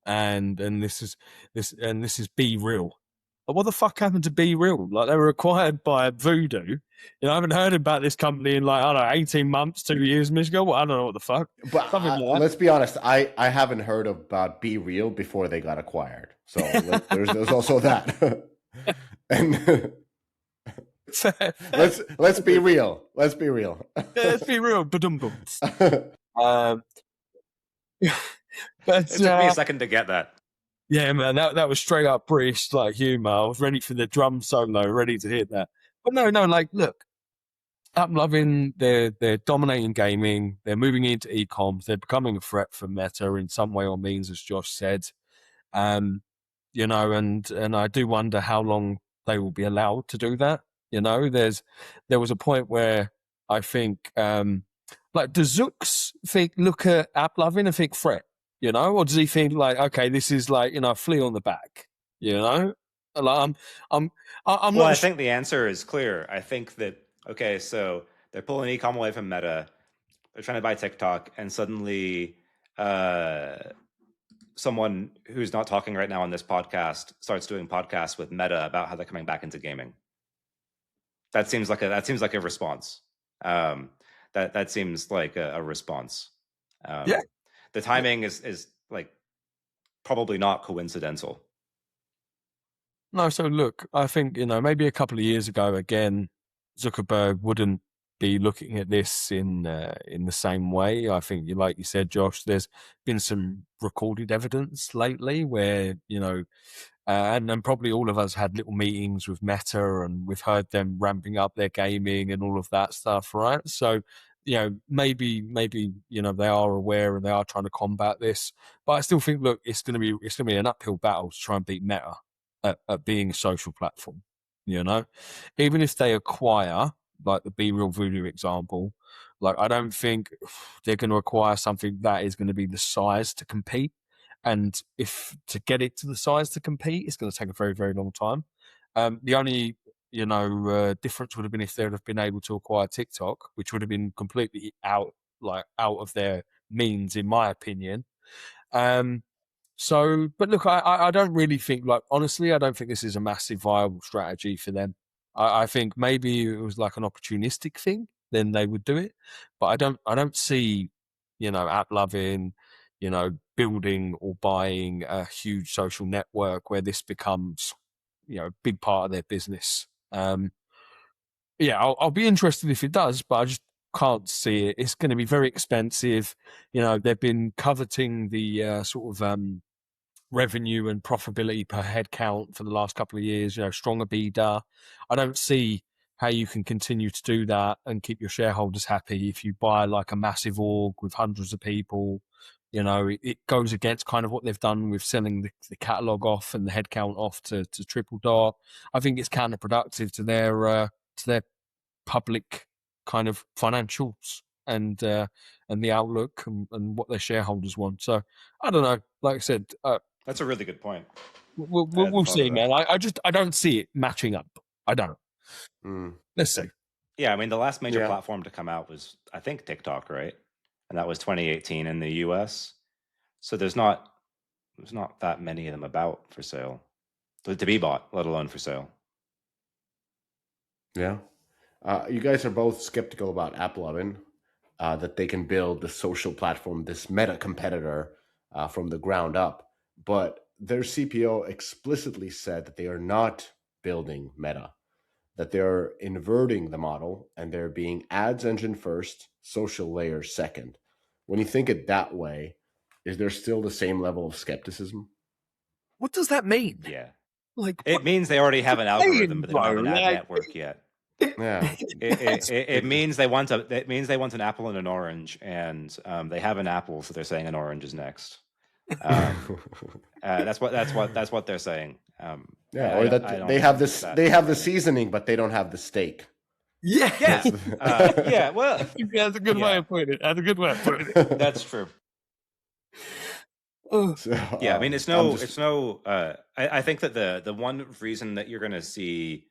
and this is Be Real. But what the fuck happened to Be Real? Like, they were acquired by Voodoo. I haven't heard about this company in, like, I don't know, 18 months, 2 years, Michigan. Well, I don't know what the fuck. But let's be honest, I haven't heard about Be Real before they got acquired. So there's also that. And let's be real. Let's be real. Let's be real. But it took me a second to get that. Yeah, man, that was straight up British like humor. I was ready for the drum solo, ready to hit that. But no, like, look, AppLovin, they're dominating gaming. They're moving into e-coms. They're becoming a threat for Meta in some way or means, as Josh said. And I do wonder how long they will be allowed to do that. There was a point where I think, like, does Zooks look at AppLovin and think threat? Or does he think like, okay, this is like, a flea on the back? Like, I'm well, not. I think the answer is clear. I think that, okay, so they're pulling e-com away from Meta. They're trying to buy TikTok, and suddenly someone who's not talking right now on this podcast starts doing podcasts with Meta about how they're coming back into gaming. That seems like a response. That seems like a response. Yeah. The timing is like probably not coincidental. No, so look, I think, maybe a couple of years ago, again, Zuckerberg wouldn't be looking at this in the same way. I think, like you said, Josh, there's been some recorded evidence lately where, and probably all of us had little meetings with Meta, and we've heard them ramping up their gaming and all of that stuff, right? So, maybe they are aware and they are trying to combat this, but I still think, look, it's going to be an uphill battle to try and beat Meta at being a social platform. Even if they acquire, like the Be Real Voodoo example, like, I don't think they're going to acquire something that is going to be the size to compete. And if to get it to the size to compete, it's going to take a very, very long time. The only difference would have been if they would have been able to acquire TikTok, which would have been completely out of their means, in my opinion. So, but look, I don't really think, like, honestly, I don't think this is a massive viable strategy for them. I think maybe it was like an opportunistic thing, then they would do it. But I don't see, AppLovin, building or buying a huge social network where this becomes, a big part of their business. Yeah, I'll be interested if it does, but Can't see it. It's going to be very expensive. They've been coveting the sort of revenue and profitability per head count for the last couple of years, stronger EBITDA. I don't see how you can continue to do that and keep your shareholders happy if you buy like a massive org with hundreds of people. It goes against kind of what they've done with selling the catalog off and the headcount off to Triple Dot. I think it's counterproductive to their public kind of financials and the outlook and what their shareholders want. So I don't know. Like I said, That's a really good point. we'll see, man. I don't see it matching up. I don't. Let's see. Yeah, I mean, the last major platform to come out was, I think, TikTok, right? And that was 2018 in the US. So there's not that many of them about for sale, to be bought, let alone for sale. Yeah. You guys are both skeptical about AppLovin, that they can build the social platform, this meta competitor, from the ground up. But their CPO explicitly said that they are not building meta, that they're inverting the model and they're being ads engine first, social layer second. When you think it that way, is there still the same level of skepticism? What does that mean? Yeah. Like, it means they already have an algorithm, but they don't have an ad network yet. Yeah. It means they want an apple and an orange, and they have an apple, so they're saying an orange is next. That's what they're saying. Or that they have this, they have the seasoning, but they don't have the steak. Yeah. Yeah. Well, that's a good way of putting it. That's true. So, yeah, I mean, it's no. I think that the one reason that you're going to see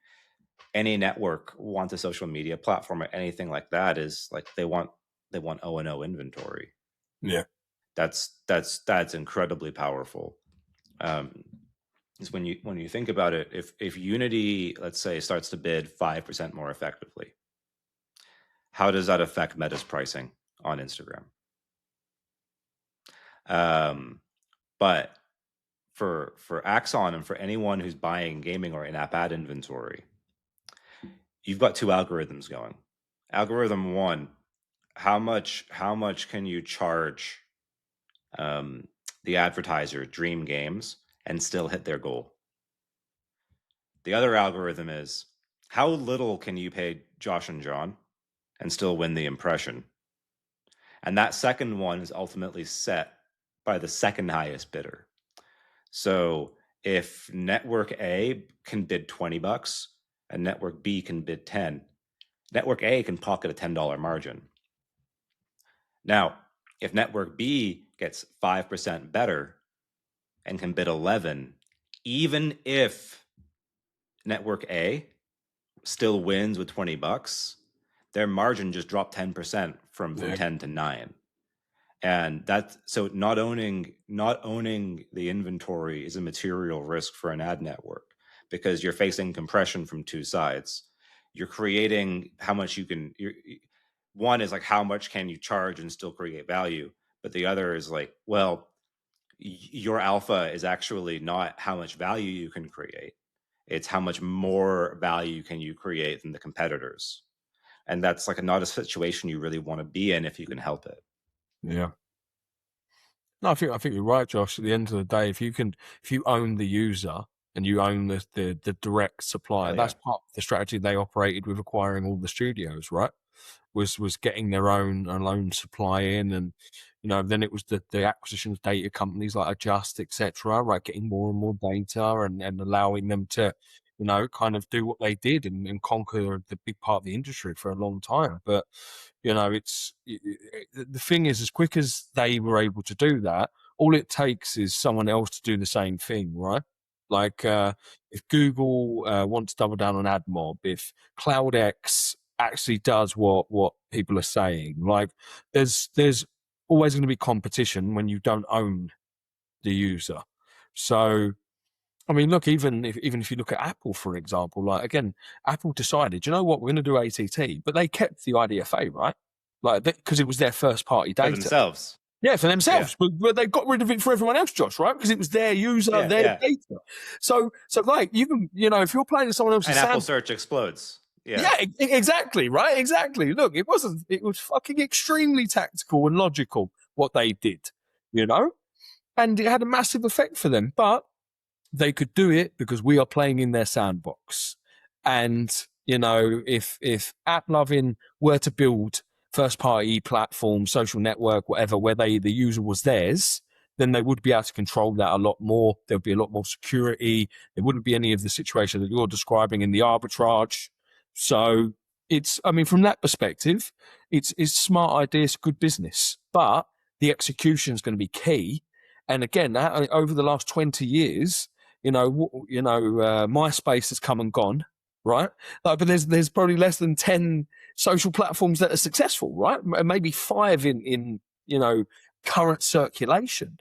any network want a social media platform or anything like that is like they want O&O inventory. Yeah, that's incredibly powerful. Is when you think about it, if Unity, let's say, starts to bid 5% more effectively, how does that affect Meta's pricing on Instagram? But for Axon and for anyone who's buying gaming or in-app ad inventory, you've got two algorithms going. Algorithm one, how much can you charge the advertiser Dream Games and still hit their goal? The other algorithm is, how little can you pay Josh and John and still win the impression? And that second one is ultimately set by the second highest bidder. So if network A can bid $20 and network B can bid 10, network A can pocket a $10 margin. Now, if network B gets 5% better and can bid 11, even if network A still wins with $20, their margin just dropped 10% from 10 to 9. And that's so not owning the inventory is a material risk for an ad network, because you're facing compression from two sides. You're creating how much you can. One is like, how much can you charge and still create value, but the other is like, well, your alpha is actually not how much value you can create. It's how much more value can you create than the competitors. And that's like not a situation you really want to be in if you can help it. Yeah. No, I think you're right, Josh. At the end of the day, if you own the user and you own the direct supply, that's part of the strategy they operated with acquiring all the studios, right? Was getting their own supply in, and then it was the acquisition of data companies like Adjust, etc., right? Getting more and more data and allowing them to kind of do what they did and conquer the big part of the industry for a long time. But it's the thing is, as quick as they were able to do that, all it takes is someone else to do the same thing, right? Like if Google wants to double down on AdMob, if CloudX actually does what people are saying, like there's always going to be competition when you don't own the user. So I mean, look, even if you look at Apple, for example, like again, Apple decided, you know what, we're going to do ATT, but they kept the IDFA, right? Like, because it was their first party data. For themselves. Yeah, for themselves. Yeah. But they got rid of it for everyone else, Josh, right? Because it was their user, their data. So like, you can, if you're playing with someone else's and Apple search explodes. Yeah. Yeah, exactly, right? Exactly. Look, it was fucking extremely tactical and logical what they did, you know? And it had a massive effect for them. But they could do it because we are playing in their sandbox. And, if AppLovin were to build first party platform, social network, whatever, where the user was theirs, then they would be able to control that a lot more. There would be a lot more security. There wouldn't be any of the situation that you're describing in the arbitrage. So from that perspective, it's smart ideas, good business, but the execution is going to be key. And again, over the last 20 years, MySpace has come and gone, right? But there's probably less than 10 social platforms that are successful, right? Maybe 5 in current circulation.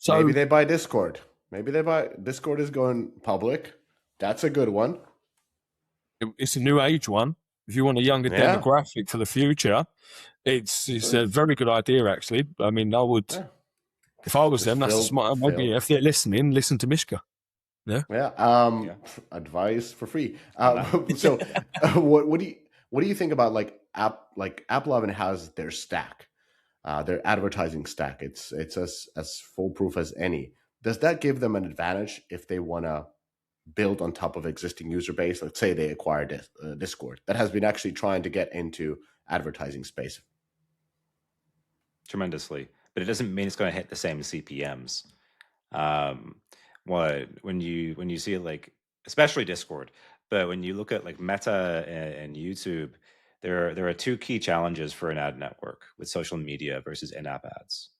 Maybe So they buy Discord. Maybe they buy Discord is going public. That's a good one. it's a new age one. If you want a younger Yeah. demographic for the future, it's a very good idea, actually. I mean, I would, Yeah. if I was Just them, that's a smart, maybe fill. if they're listening, listen to Mishka. Yeah. Yeah. Yeah. Advice for free. Nah. So, what do you think about AppLovin has their stack, their advertising stack? It's as foolproof as any. Does that give them an advantage if they want to build on top of existing user base? Let's say they acquire Discord that has been actually trying to get into advertising space. Tremendously, but it doesn't mean it's going to hit the same CPMs. When you see like, especially Discord, but when you look at like Meta and YouTube, there are two key challenges for an ad network with social media versus in-app ads.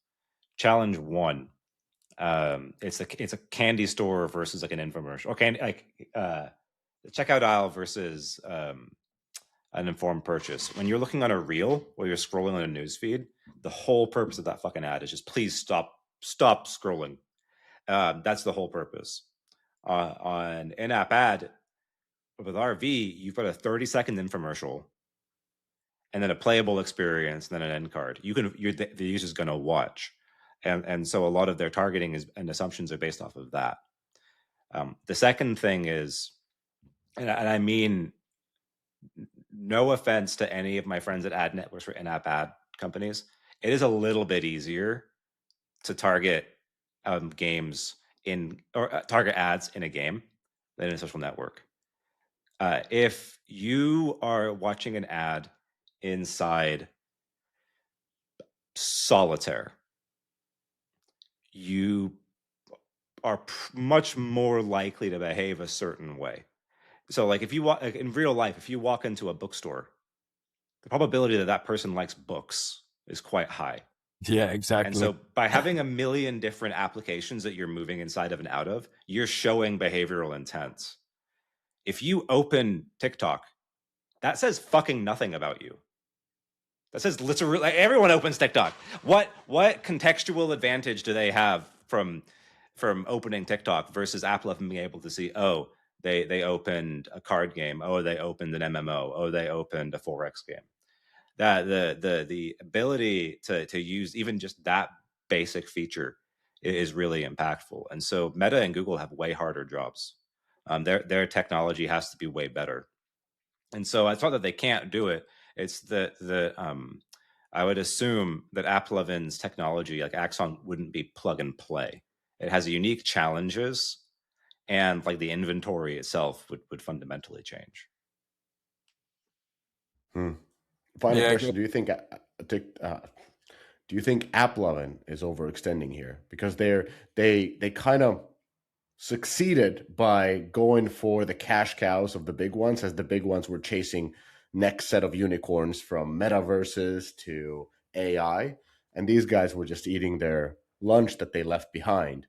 Challenge one, it's a candy store versus like an infomercial, or the checkout aisle versus an informed purchase. When you're looking on a reel or you're scrolling on a news feed, the whole purpose of that fucking ad is just please stop scrolling. That's the whole purpose. On in-app ad with RV, you've got a 30-second infomercial and then a playable experience and then an end card. The user's going to watch. And so a lot of their targeting and assumptions are based off of that. The second thing is, and I mean, no offense to any of my friends at ad networks or in-app ad companies, it is a little bit easier to target games target ads in a game than in a social network. If you are watching an ad inside Solitaire, you are much more likely to behave a certain way. So, like, if you walk in real life, if you walk into a bookstore, the probability that that person likes books is quite high. Yeah, And exactly. so by having a million different applications that you're moving inside of and out of, you're showing behavioral intent. If you open TikTok, that says fucking nothing about you. That says literally, like, everyone opens TikTok. What contextual advantage do they have from opening TikTok versus AppLovin being able to see, oh, they opened a card game, oh, they opened an MMO, oh, they opened a Forex game. That the ability to use even just that basic feature is really impactful. And so Meta and Google have way harder jobs. Their technology has to be way better. And so it's not that they can't do it. It's the I would assume that AppLovin's technology, like Axon, wouldn't be plug and play. It has unique challenges, and like the inventory itself would fundamentally change. Final Yeah, question: Do you think AppLovin is overextending here because they kind of succeeded by going for the cash cows of the big ones, as the big ones were chasing next set of unicorns from metaverses to AI, and these guys were just eating their lunch that they left behind,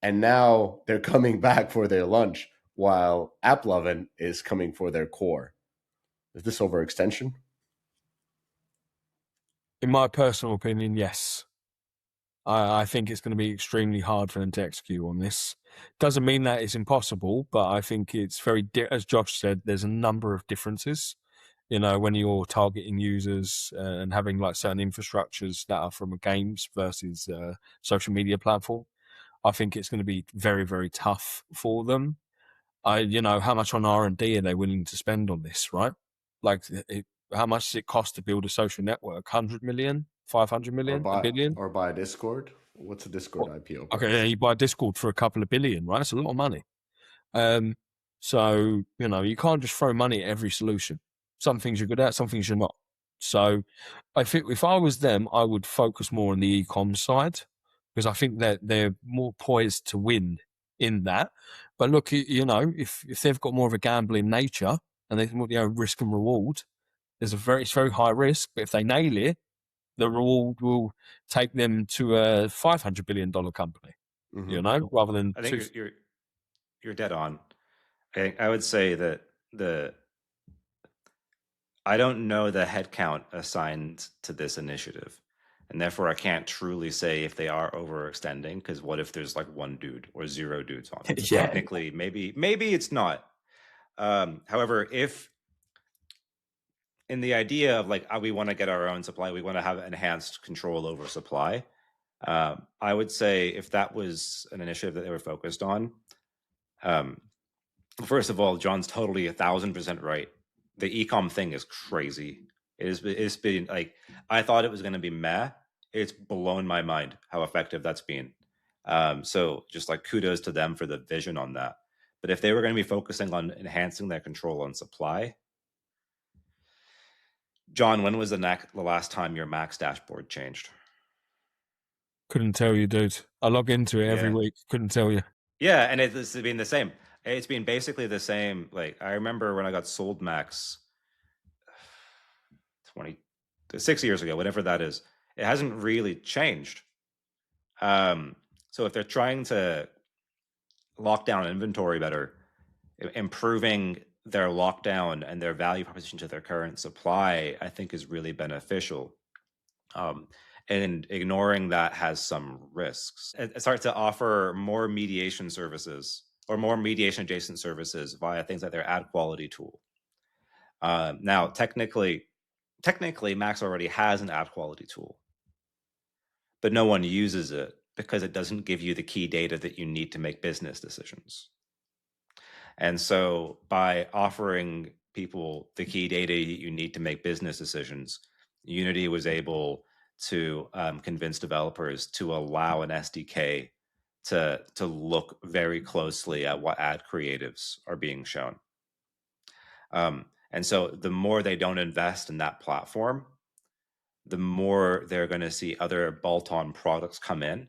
and now they're coming back for their lunch while AppLovin is coming for their core. Is this overextension? in my personal opinion, yes. I think it's going to be extremely hard for them to execute on this. Doesn't mean that it's impossible, but I think it's very, as Josh said, there's a number of differences. When you're targeting users and having like certain infrastructures that are from games versus social media platform, I think it's going to be very, very tough for them. How much on R&D are they willing to spend on this, right? Like, how much does it cost to build a social network? 100 million, 500 million, a billion? Or buy a Discord. What's a Discord IPO price? Okay, yeah, you buy Discord for a couple of billion, right? It's a lot of money. So, you can't just throw money at every solution. Some things you're good at, some things you're not. So I think if I was them, I would focus more on the e-com side, because I think that they're more poised to win in that. But look, if they've got more of a gambling nature and they risk and reward, it's very high risk. But if they nail it, the reward will take them to a $500 billion company, rather than I think you're dead on. I would say that I don't know the headcount assigned to this initiative, and therefore I can't truly say if they are overextending. Because what if there's like one dude or 0 dudes on it? Yeah. Technically, maybe it's not. However, if in the idea of like we want to get our own supply, we want to have enhanced control over supply. I would say if that was an initiative that they were focused on, first of all, John's totally 1,000% right. The ecom thing is crazy. It's been like, I thought it was going to be meh. It's blown my mind how effective that's been. So just like kudos to them for the vision on that. But if they were going to be focusing on enhancing their control on supply, John, when was the last time your Max dashboard changed? Couldn't tell you, dude. I log into it every week. Couldn't tell you. Yeah, and it's been the same. It's been basically the same. Like, I remember when I got sold Max 6 years ago, whatever that is, it hasn't really changed. So if they're trying to lock down inventory better, improving their lockdown and their value proposition to their current supply, I think is really beneficial. And ignoring that has some risks. It starts to offer more mediation services or more mediation adjacent services via things like their ad quality tool. Now, technically, Max already has an ad quality tool, but no one uses it because it doesn't give you the key data that you need to make business decisions. And so by offering people the key data you need to make business decisions, Unity was able to convince developers to allow an SDK to look very closely at what ad creatives are being shown. And so the more they don't invest in that platform, the more they're going to see other bolt-on products come in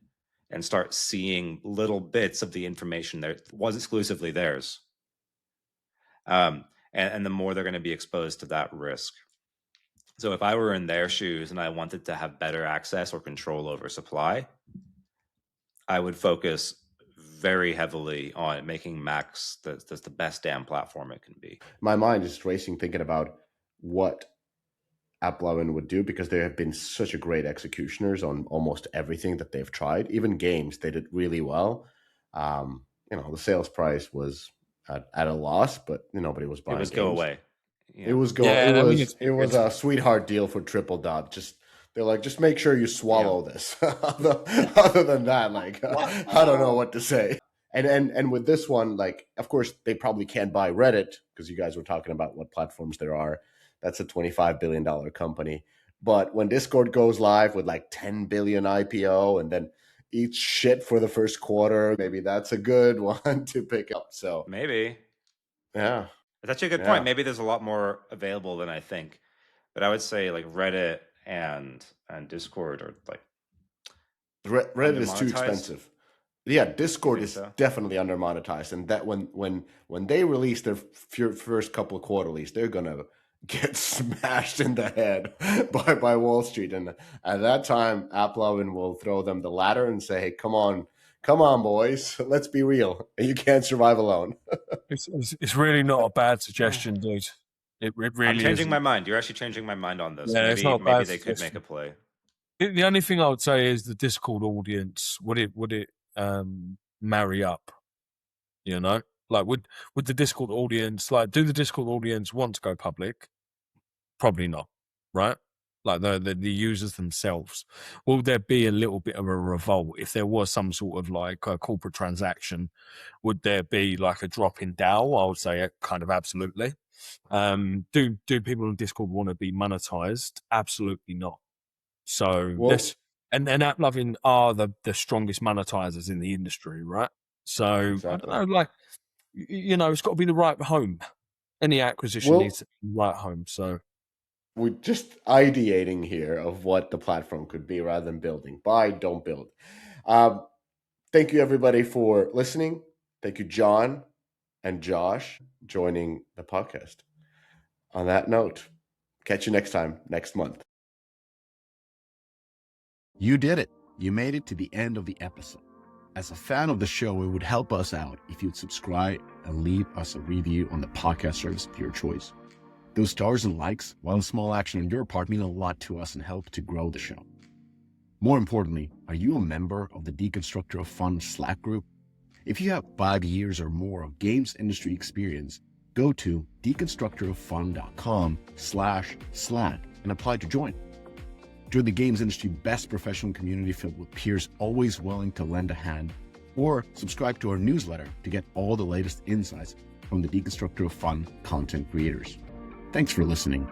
and start seeing little bits of the information that was exclusively theirs. And the more they're going to be exposed to that risk. So if I were in their shoes and I wanted to have better access or control over supply, I would focus very heavily on making Max the best damn platform it can be. My mind is racing thinking about what AppLovin would do, because they have been such a great executioners on almost everything that they've tried. Even games, they did really well. The sales price was at a loss, but nobody was buying. It was games. Go away. Yeah. It was go. Yeah, it was a sweetheart deal for Triple Dot. They're like, just make sure you swallow this. Other than that, like, I don't know what to say. And with this one, like, of course, they probably can't buy Reddit, because you guys were talking about what platforms there are. That's a $25 billion company. But when Discord goes live with like 10 billion IPO and then eats shit for the first quarter, maybe that's a good one to pick up. So maybe. Yeah. That's actually a good point. Maybe there's a lot more available than I think. But I would say like Reddit and Discord are like Reddit is too expensive. Yeah, Discord is definitely under monetized, and that when they release their first couple of quarterlies, they're gonna get smashed in the head by Wall Street, and at that time, AppLovin will throw them the ladder and say, "Hey, come on, boys, let's be real. You can't survive alone." It's really not a bad suggestion, dude. It really. I'm changing my mind. You're actually changing my mind on this. Yeah, maybe they could make a play. The only thing I would say is the Discord audience. Would it marry up? Like would the Discord audience, like, do the Discord audience want to go public? Probably not, right? Like the users themselves. Will there be a little bit of a revolt if there was some sort of like a corporate transaction? Would there be like a drop in DAO? I would say kind of absolutely. Do people on Discord want to be monetized? Absolutely not. So Well, and AppLovin are the strongest monetizers in the industry, right? So I don't exactly. know, like, it's got to be the right home. Any acquisition Well, needs to be the right home. So we're just ideating here of what the platform could be rather than building. Buy, don't build. Um, thank you, everybody, for listening. Thank you, John and Josh, joining the podcast. On that note, catch you next time, next month. You did it. You made it to the end of the episode. As a fan of the show, it would help us out if you'd subscribe and leave us a review on the podcast service of your choice. Those stars and likes, while a small action on your part, mean a lot to us and help to grow the show. More importantly, are you a member of the Deconstructor of Fun Slack group? If you have 5 years or more of games industry experience, go to deconstructoroffun.com/Slack and apply to join. Join the games industry best professional community filled with peers always willing to lend a hand, or subscribe to our newsletter to get all the latest insights from the Deconstructor of Fun content creators. Thanks for listening.